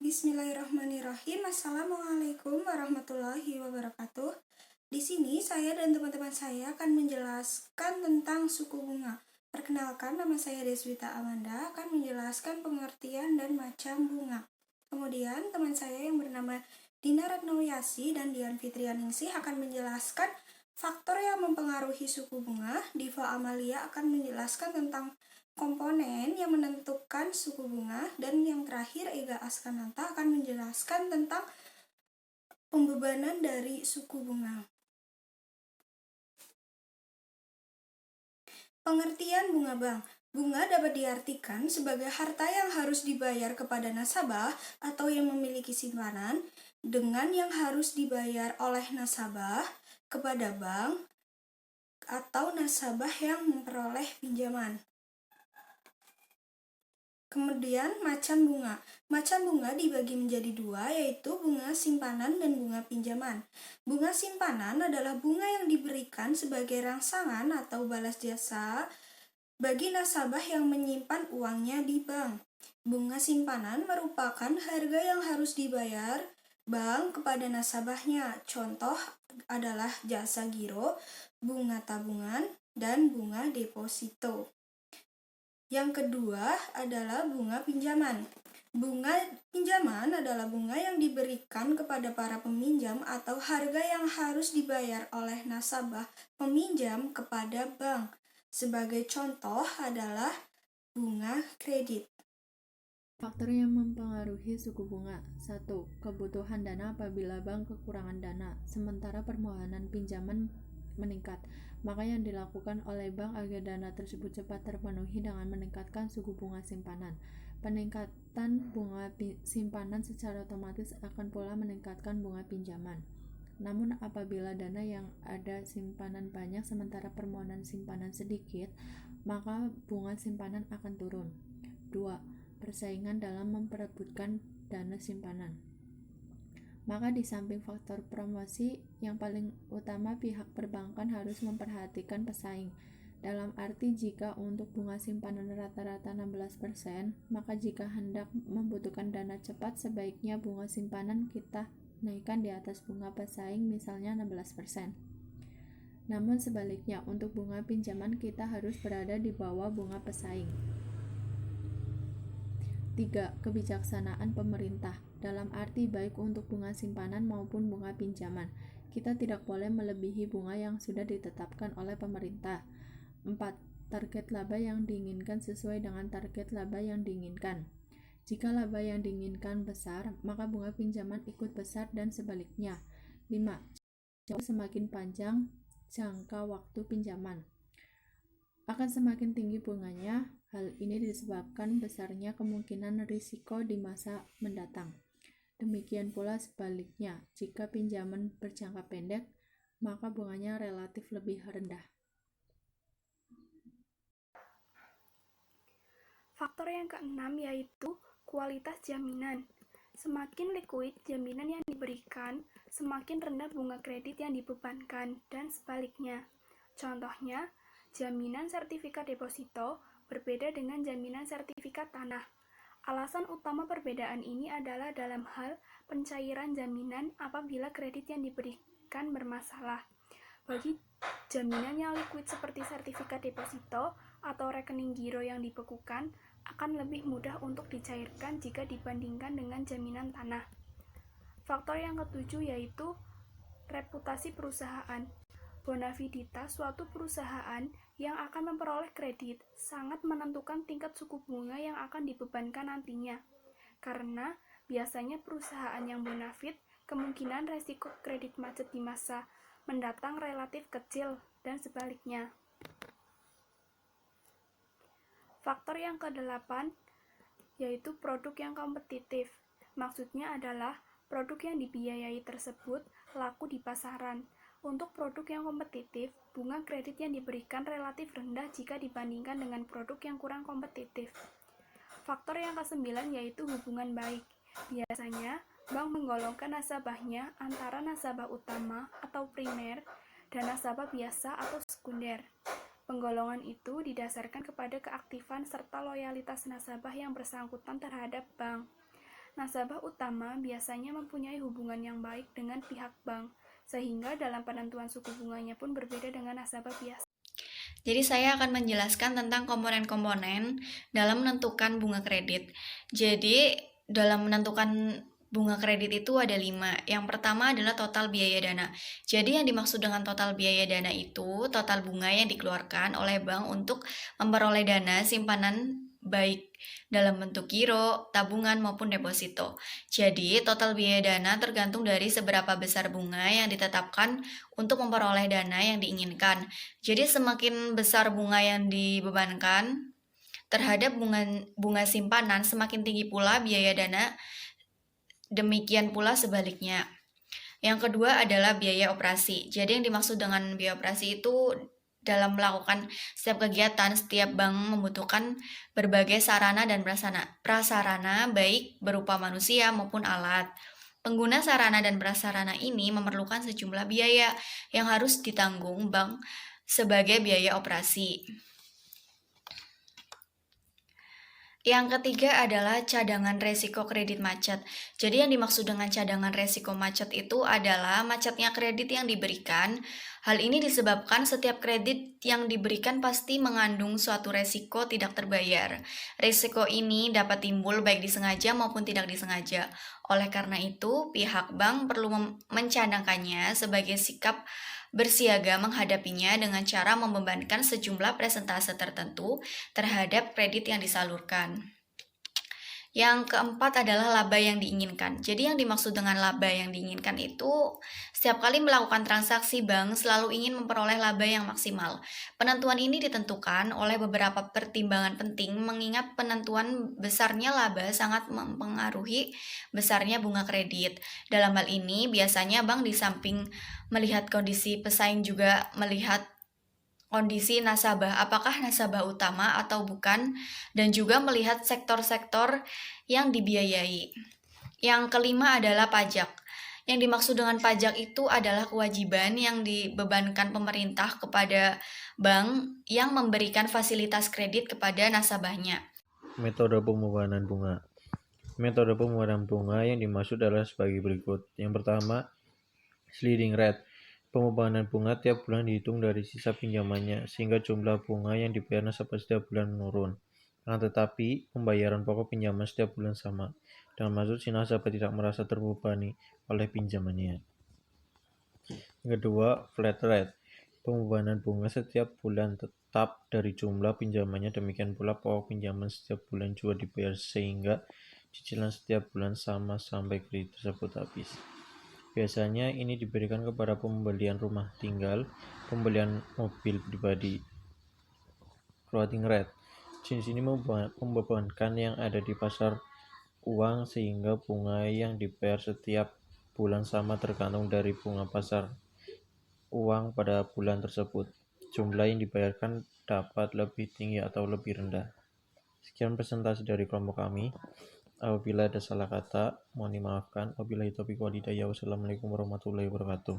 Bismillahirrahmanirrahim. Assalamualaikum warahmatullahi wabarakatuh. Di sini saya dan teman-teman saya akan menjelaskan tentang suku bunga. Perkenalkan, nama saya Deswita Amanda akan menjelaskan pengertian dan macam bunga. Kemudian teman saya yang bernama Dina Retnowiyasi dan Dian Fitrianingsih akan menjelaskan faktor yang mempengaruhi suku bunga. Diva Amalia akan menjelaskan tentang komponen yang menentukan suku bunga, dan yang terakhir Ega Askananta akan menjelaskan tentang pembebanan dari suku bunga. Pengertian bunga bank. Bunga dapat diartikan sebagai harta yang harus dibayar kepada nasabah atau yang memiliki simpanan dengan yang harus dibayar oleh nasabah kepada bank atau nasabah yang memperoleh pinjaman. Kemudian macam bunga. Macam bunga dibagi menjadi dua, yaitu bunga simpanan dan bunga pinjaman. Bunga simpanan adalah bunga yang diberikan sebagai rangsangan atau balas jasa bagi nasabah yang menyimpan uangnya di bank. Bunga simpanan merupakan harga yang harus dibayar bank kepada nasabahnya. Contoh adalah jasa giro, bunga tabungan, dan bunga deposito. Yang kedua adalah bunga pinjaman. Bunga pinjaman adalah bunga yang diberikan kepada para peminjam atau harga yang harus dibayar oleh nasabah peminjam kepada bank. Sebagai contoh adalah bunga kredit. Faktor yang mempengaruhi suku bunga. 1. Kebutuhan dana. Apabila bank kekurangan dana, sementara permohonan pinjaman meningkat, maka yang dilakukan oleh bank agar dana tersebut cepat terpenuhi dengan meningkatkan suku bunga simpanan. Peningkatan bunga simpanan secara otomatis akan pula meningkatkan bunga pinjaman. Namun apabila dana yang ada simpanan banyak sementara permohonan simpanan sedikit, maka bunga simpanan akan turun. 2. Persaingan dalam memperebutkan dana simpanan. Maka di samping faktor promosi, yang paling utama pihak perbankan harus memperhatikan pesaing. Dalam arti jika untuk bunga simpanan rata-rata 16%, maka jika hendak membutuhkan dana cepat, sebaiknya bunga simpanan kita naikkan di atas bunga pesaing, misalnya 16%. Namun sebaliknya, untuk bunga pinjaman kita harus berada di bawah bunga pesaing. 3. Kebijaksanaan pemerintah. Dalam arti baik untuk bunga simpanan maupun bunga pinjaman, kita tidak boleh melebihi bunga yang sudah ditetapkan oleh pemerintah. 4. Target laba yang diinginkan sesuai dengan target laba yang diinginkan. Jika laba yang diinginkan besar, maka bunga pinjaman ikut besar dan sebaliknya. 5. Semakin panjang jangka waktu pinjaman, akan semakin tinggi bunganya. Hal ini disebabkan besarnya kemungkinan risiko di masa mendatang. Demikian pula sebaliknya, jika pinjaman berjangka pendek, maka bunganya relatif lebih rendah. Faktor yang keenam yaitu kualitas jaminan. Semakin liquid jaminan yang diberikan, semakin rendah bunga kredit yang dibebankan, dan sebaliknya. Contohnya, jaminan sertifikat deposito berbeda dengan jaminan sertifikat tanah. Alasan utama perbedaan ini adalah dalam hal pencairan jaminan apabila kredit yang diberikan bermasalah. Bagi jaminan yang liquid seperti sertifikat deposito atau rekening giro yang dibekukan, akan lebih mudah untuk dicairkan jika dibandingkan dengan jaminan tanah. Faktor yang ketujuh yaitu reputasi perusahaan. Bonaviditas suatu perusahaan yang akan memperoleh kredit sangat menentukan tingkat suku bunga yang akan dibebankan nantinya. Karena biasanya perusahaan yang bonafid, kemungkinan resiko kredit macet di masa mendatang relatif kecil, dan sebaliknya. Faktor yang ke-8 yaitu produk yang kompetitif. Maksudnya adalah produk yang dibiayai tersebut laku di pasaran. Untuk produk yang kompetitif, bunga kredit yang diberikan relatif rendah jika dibandingkan dengan produk yang kurang kompetitif. Faktor yang ke-9 yaitu hubungan baik. Biasanya, bank menggolongkan nasabahnya antara nasabah utama atau primer dan nasabah biasa atau sekunder. Penggolongan itu didasarkan kepada keaktifan serta loyalitas nasabah yang bersangkutan terhadap bank. Nasabah utama biasanya mempunyai hubungan yang baik dengan pihak bank, sehingga dalam penentuan suku bunganya pun berbeda dengan nasabah biasa. Jadi saya akan menjelaskan tentang komponen-komponen dalam menentukan bunga kredit. Jadi dalam menentukan bunga kredit itu ada 5. Yang pertama adalah total biaya dana. Jadi yang dimaksud dengan total biaya dana itu total bunga yang dikeluarkan oleh bank untuk memperoleh dana simpanan baik dalam bentuk giro, tabungan maupun deposito. Jadi total biaya dana tergantung dari seberapa besar bunga yang ditetapkan untuk memperoleh dana yang diinginkan. Jadi semakin besar bunga yang dibebankan terhadap bunga simpanan, semakin tinggi pula biaya dana, demikian pula sebaliknya. Yang kedua adalah biaya operasi. Jadi yang dimaksud dengan biaya operasi itu dalam melakukan setiap kegiatan, setiap bank membutuhkan berbagai sarana dan prasarana baik berupa manusia maupun alat. Pengguna sarana dan prasarana ini memerlukan sejumlah biaya yang harus ditanggung bank sebagai biaya operasi. Yang ketiga adalah cadangan resiko kredit macet. Jadi yang dimaksud dengan cadangan resiko macet itu adalah macetnya kredit yang diberikan. Hal ini disebabkan setiap kredit yang diberikan pasti mengandung suatu resiko tidak terbayar. Resiko ini dapat timbul baik disengaja maupun tidak disengaja. Oleh karena itu, pihak bank perlu mencadangkannya sebagai sikap bersiaga menghadapinya dengan cara membebankan sejumlah persentase tertentu terhadap kredit yang disalurkan. Yang keempat adalah laba yang diinginkan. Jadi yang dimaksud dengan laba yang diinginkan itu setiap kali melakukan transaksi bank selalu ingin memperoleh laba yang maksimal. Penentuan ini ditentukan oleh beberapa pertimbangan penting mengingat penentuan besarnya laba sangat mempengaruhi besarnya bunga kredit. Dalam hal ini biasanya bank di samping melihat kondisi pesaing juga melihat kondisi nasabah, apakah nasabah utama atau bukan, dan juga melihat sektor-sektor yang dibiayai. Yang kelima adalah pajak. Yang dimaksud dengan pajak itu adalah kewajiban yang dibebankan pemerintah kepada bank yang memberikan fasilitas kredit kepada nasabahnya. Metode pembebanan bunga. Metode pembebanan bunga yang dimaksud adalah sebagai berikut. Yang pertama, sliding rate. Pembebanan bunga tiap bulan dihitung dari sisa pinjamannya, sehingga jumlah bunga yang dibayar nasabah setiap bulan menurun. Akan tetapi, pembayaran pokok pinjaman setiap bulan sama. Dengan maksud si nasabah tidak merasa terbebani oleh pinjamannya. Yang kedua, flat rate. Pembebanan bunga setiap bulan tetap dari jumlah pinjamannya, demikian pula pokok pinjaman setiap bulan juga dibayar sehingga cicilan setiap bulan sama sampai kredit tersebut habis. Biasanya ini diberikan kepada pembelian rumah tinggal, pembelian mobil pribadi. Floating rate. Jenis ini membebankan yang ada di pasar uang sehingga bunga yang dibayar setiap bulan sama tergantung dari bunga pasar uang pada bulan tersebut. Jumlah yang dibayarkan dapat lebih tinggi atau lebih rendah. Sekian presentasi dari kelompok kami. Apabila ada salah kata, mohon dimaafkan. Wabillahi taufiq wal hidayah. Wassalamualaikum warahmatullahi wabarakatuh.